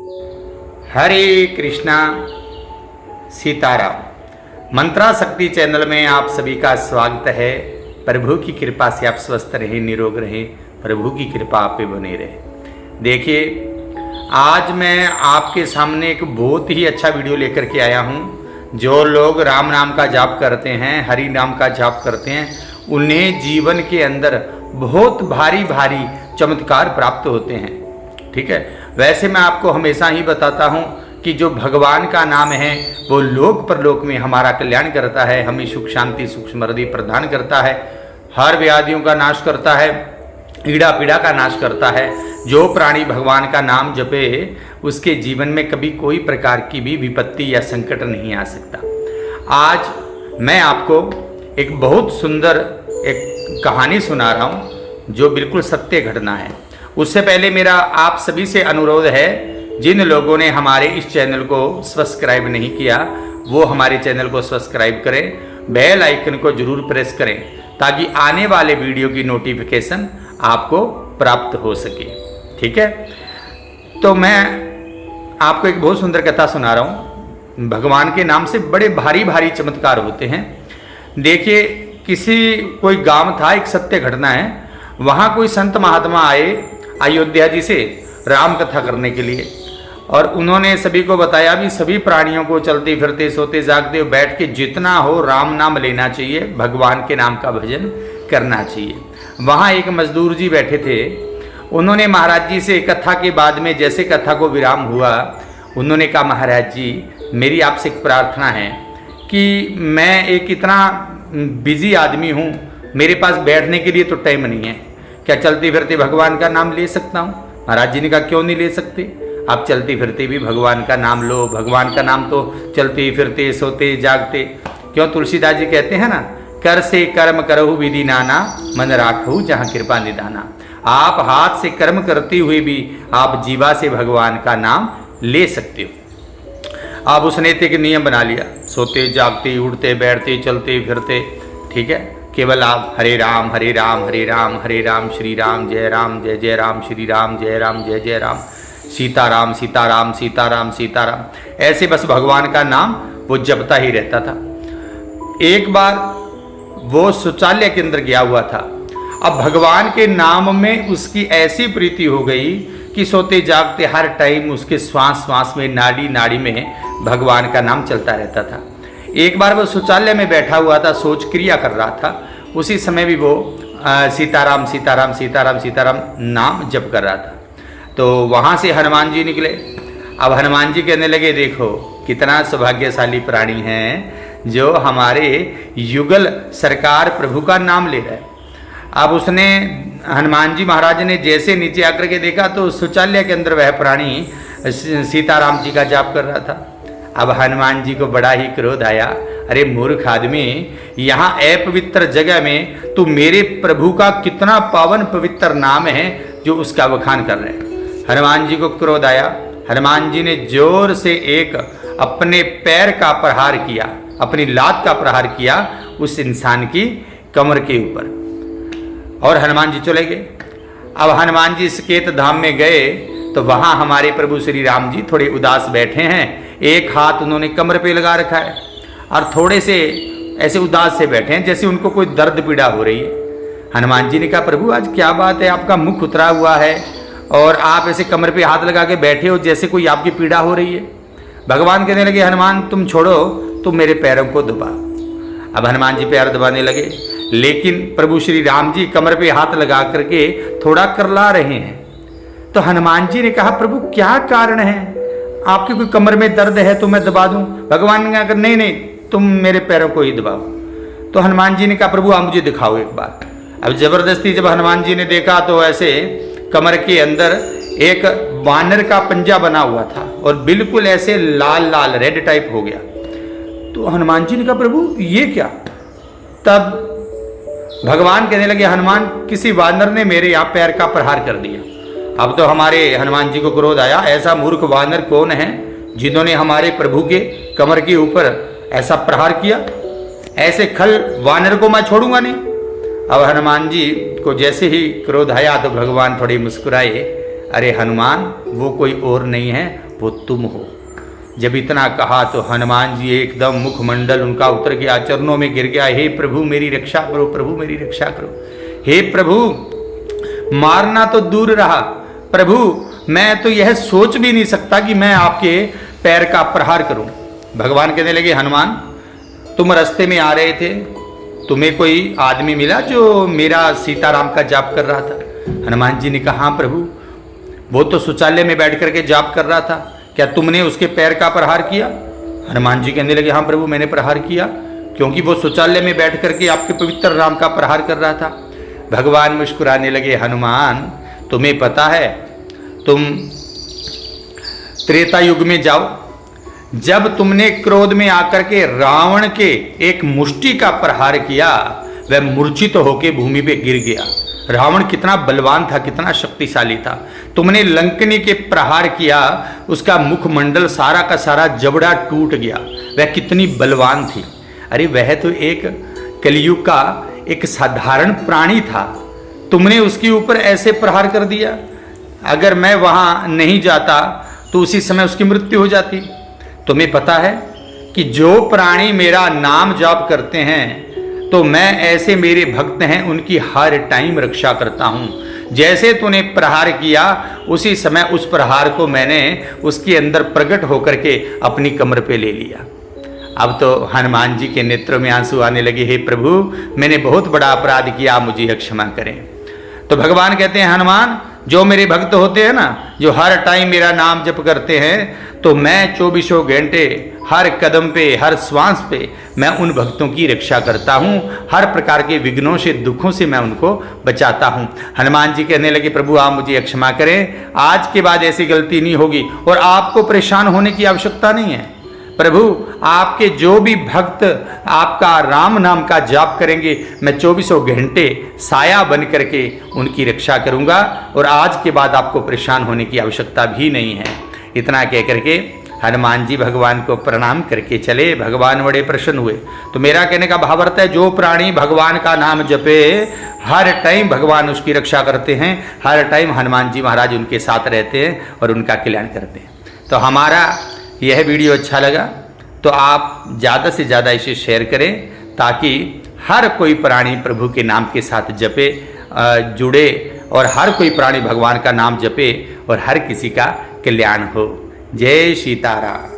हरे कृष्णा सीताराम। मंत्रा शक्ति चैनल में आप सभी का स्वागत है। प्रभु की कृपा से आप स्वस्थ रहें, निरोग रहें, प्रभु की कृपा आप पे बने रहे। देखिए, आज मैं आपके सामने एक बहुत ही अच्छा वीडियो लेकर के आया हूँ। जो लोग राम नाम का जाप करते हैं, हरि नाम का जाप करते हैं, उन्हें जीवन के अंदर बहुत भारी भारी चमत्कार प्राप्त होते हैं। ठीक है, वैसे मैं आपको हमेशा ही बताता हूँ कि जो भगवान का नाम है वो लोक परलोक में हमारा कल्याण करता है, हमें सुख शांति सुख समृद्धि प्रदान करता है, हर व्याधियों का नाश करता है, ईड़ा पीड़ा का नाश करता है। जो प्राणी भगवान का नाम जपे उसके जीवन में कभी कोई प्रकार की भी विपत्ति या संकट नहीं आ सकता। आज मैं आपको एक बहुत सुंदर एक कहानी सुना रहा हूँ जो बिल्कुल सत्य घटना है। उससे पहले मेरा आप सभी से अनुरोध है, जिन लोगों ने हमारे इस चैनल को सब्सक्राइब नहीं किया वो हमारे चैनल को सब्सक्राइब करें, बेल आइकन को जरूर प्रेस करें ताकि आने वाले वीडियो की नोटिफिकेशन आपको प्राप्त हो सके। ठीक है, तो मैं आपको एक बहुत सुंदर कथा सुना रहा हूँ। भगवान के नाम से बड़े भारी भारी चमत्कार होते हैं। देखिए, कोई गांव था, एक सत्य घटना है। वहाँ कोई संत महात्मा आए अयोध्या जी से राम कथा करने के लिए, और उन्होंने सभी को बताया भी सभी प्राणियों को चलते फिरते सोते जागते बैठ के जितना हो राम नाम लेना चाहिए, भगवान के नाम का भजन करना चाहिए। वहाँ एक मजदूर जी बैठे थे। उन्होंने महाराज जी से कथा के बाद में जैसे कथा को विराम हुआ, उन्होंने कहा, महाराज जी मेरी आपसे एक प्रार्थना है कि मैं एक इतना बिजी आदमी हूँ, मेरे पास बैठने के लिए तो टाइम नहीं है, क्या चलते फिरते भगवान का नाम ले सकता हूँ? महाराज जी ने कहा, क्यों नहीं ले सकते, आप चलते फिरते भी भगवान का नाम लो। भगवान का नाम तो चलते फिरते सोते जागते। क्यों, तुलसीदास जी कहते हैं ना, कर से कर्म करहु विधि नाना, मन राखहु जहाँ कृपा निधाना। आप हाथ से कर्म करते हुए भी आप जीवा से भगवान का नाम ले सकते हो। आप उसने एक नियम बना लिया, सोते जागते उठते बैठते चलते फिरते, ठीक है, केवल आप हरे राम हरे राम हरे राम हरे राम श्री राम जय जय राम श्री राम जय जय राम सीताराम सीताराम सीताराम सीताराम, ऐसे बस भगवान का नाम वो जपता ही रहता था। एक बार वो शौचालय के अंदर गया हुआ था। अब भगवान के नाम में उसकी ऐसी प्रीति हो गई कि सोते जागते हर टाइम उसके श्वास श्वास में नाड़ी नाड़ी में भगवान का नाम चलता रहता था। एक बार वो शौचालय में बैठा हुआ था, सोच क्रिया कर रहा था। उसी समय भी वो सीताराम सीताराम सीताराम सीताराम नाम जप कर रहा था। तो वहाँ से हनुमान जी निकले। अब हनुमान जी कहने लगे, देखो कितना सौभाग्यशाली प्राणी हैं जो हमारे युगल सरकार प्रभु का नाम ले रहा है। अब उसने हनुमान जी महाराज ने जैसे नीचे आकर के देखा तो शौचालय के अंदर वह प्राणी सीताराम जी का जाप कर रहा था। अब हनुमान जी को बड़ा ही क्रोध आया, अरे मूर्ख आदमी, यहाँ अपवित्र जगह में तू मेरे प्रभु का कितना पावन पवित्र नाम है जो उसका बखान कर रहे हैं। हनुमान जी को क्रोध आया। हनुमान जी ने जोर से एक अपने पैर का प्रहार किया, अपनी लात का प्रहार किया उस इंसान की कमर के ऊपर, और हनुमान जी चले गए। अब हनुमान जी सकेत धाम में गए तो वहाँ हमारे प्रभु श्री राम जी थोड़े उदास बैठे हैं। एक हाथ उन्होंने कमर पे लगा रखा है और थोड़े से ऐसे उदास से बैठे हैं जैसे उनको कोई दर्द पीड़ा हो रही है। हनुमान जी ने कहा, प्रभु आज क्या बात है, आपका मुख उतरा हुआ है और आप ऐसे कमर पे हाथ लगा के बैठे हो जैसे कोई आपकी पीड़ा हो रही है। भगवान कहने लगे, हनुमान तुम छोड़ो, तुम मेरे पैरों को दबा। अब हनुमान जी पैर दबाने लगे, लेकिन प्रभु श्री राम जी कमर पे हाथ लगा करके थोड़ा करला रहे हैं। तो हनुमान जी ने कहा, प्रभु क्या कारण है, आपकी कोई कमर में दर्द है तो मैं दबा दूं? भगवान ने कहा, नहीं नहीं, तुम मेरे पैरों को ही दबाओ। तो हनुमान जी ने कहा, प्रभु आप मुझे दिखाओ एक बार। अब जबरदस्ती जब हनुमान जी ने देखा तो ऐसे कमर के अंदर एक वानर का पंजा बना हुआ था और बिल्कुल ऐसे लाल लाल रेड टाइप हो गया। तो हनुमान जी ने कहा, प्रभु ये क्या? तब भगवान कहने लगे, हनुमान किसी वानर ने मेरे यहाँ पैर का प्रहार कर दिया। अब तो हमारे हनुमान जी को क्रोध आया, ऐसा मूर्ख वानर कौन है जिन्होंने हमारे प्रभु के कमर के ऊपर ऐसा प्रहार किया? ऐसे खल वानर को मैं छोड़ूंगा नहीं। अब हनुमान जी को जैसे ही क्रोध आया तो भगवान थोड़ी मुस्कुराए अरे हनुमान, वो कोई और नहीं है, वो तुम हो। जब इतना कहा तो हनुमान जी एकदम मुखमंडल उनका उतर गया, चरणों में गिर गया। हे प्रभु मेरी रक्षा करो, प्रभु मेरी रक्षा करो। हे प्रभु, मारना तो दूर रहा, प्रभु मैं तो यह सोच भी नहीं सकता कि मैं आपके पैर का प्रहार करूं। भगवान कहने लगे, हनुमान तुम रास्ते में आ रहे थे, तुम्हें कोई आदमी मिला जो मेरा सीताराम का जाप कर रहा था? हनुमान जी ने कहा, हाँ प्रभु, वो तो शौचालय में बैठ करके जाप कर रहा था, क्या तुमने उसके पैर का प्रहार किया? हनुमान जी कहने लगे, हाँ प्रभु मैंने प्रहार किया, क्योंकि वो शौचालय में बैठ करके आपके पवित्र राम का प्रहार कर रहा था। भगवान मुस्कुराने लगे, हनुमान तुम्हें पता है, तुम त्रेता युग में जाओ, जब तुमने क्रोध में आकर के रावण के एक मुष्टि का प्रहार किया, वह मूर्छित होकर भूमि पे गिर गया। रावण कितना बलवान था, कितना शक्तिशाली था। तुमने लंकनी के प्रहार किया, उसका मुखमंडल सारा का सारा जबड़ा टूट गया, वह कितनी बलवान थी। अरे वह तो एक कलयुग का एक साधारण प्राणी था, तुमने उसके ऊपर ऐसे प्रहार कर दिया। अगर मैं वहां नहीं जाता तो उसी समय उसकी मृत्यु हो जाती। तुम्हें पता है कि जो प्राणी मेरा नाम जाप करते हैं, तो मैं ऐसे मेरे भक्त हैं उनकी हर टाइम रक्षा करता हूं। जैसे तूने प्रहार किया, उसी समय उस प्रहार को मैंने उसके अंदर प्रकट होकर के अपनी कमर पे ले लिया। अब तो हनुमान जी के नेत्रों में आंसू आने लगे, हे प्रभु मैंने बहुत बड़ा अपराध किया, मुझे क्षमा करें। तो भगवान कहते हैं, हनुमान जो मेरे भक्त होते हैं ना, जो हर टाइम मेरा नाम जप करते हैं, तो मैं 24 घंटे हर कदम पे, हर श्वास पे मैं उन भक्तों की रक्षा करता हूँ। हर प्रकार के विघ्नों से, दुखों से मैं उनको बचाता हूँ। हनुमान जी कहने लगे, प्रभु आप मुझे क्षमा करें, आज के बाद ऐसी गलती नहीं होगी और आपको परेशान होने की आवश्यकता नहीं है। प्रभु आपके जो भी भक्त आपका राम नाम का जाप करेंगे, मैं 24 घंटे साया बन करके उनकी रक्षा करूंगा और आज के बाद आपको परेशान होने की आवश्यकता भी नहीं है। इतना कह करके हनुमान जी भगवान को प्रणाम करके चले। भगवान बड़े प्रसन्न हुए। तो मेरा कहने का भावार्थ है, जो प्राणी भगवान का नाम जपे, हर टाइम भगवान उसकी रक्षा करते हैं, हर टाइम हनुमान जी महाराज उनके साथ रहते हैं और उनका कल्याण करते हैं। तो हमारा यह वीडियो अच्छा लगा तो आप ज़्यादा से ज़्यादा इसे शेयर करें, ताकि हर कोई प्राणी प्रभु के नाम के साथ जपे, जुड़े और हर कोई प्राणी भगवान का नाम जपे और हर किसी का कल्याण हो। जय सीताराम।